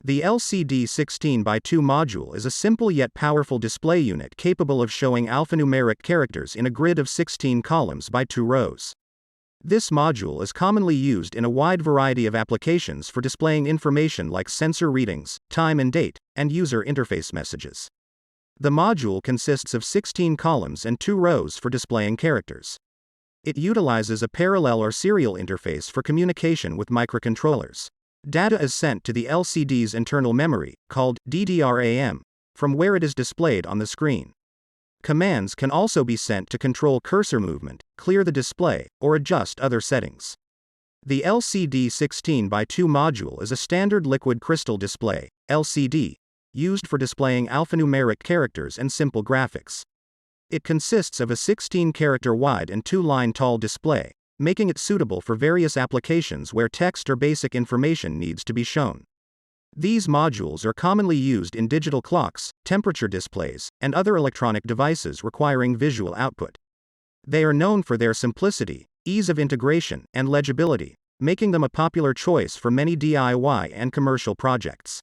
The LCD 16x2 module is a simple yet powerful display unit capable of showing alphanumeric characters in a grid of 16 columns by 2 rows. This module is commonly used in a wide variety of applications for displaying information like sensor readings, time and date, and user interface messages. The module consists of 16 columns and 2 rows for displaying characters. It utilizes a parallel or serial interface for communication with microcontrollers. Data is sent to the LCD's internal memory, called DDRAM, from where it is displayed on the screen. Commands can also be sent to control cursor movement, clear the display, or adjust other settings. The LCD 16x2 module is a standard liquid crystal display, LCD, used for displaying alphanumeric characters and simple graphics. It consists of a 16-character wide and 2-line tall display, making it suitable for various applications where text or basic information needs to be shown. These modules are commonly used in digital clocks, temperature displays, and other electronic devices requiring visual output. They are known for their simplicity, ease of integration, and legibility, making them a popular choice for many DIY and commercial projects.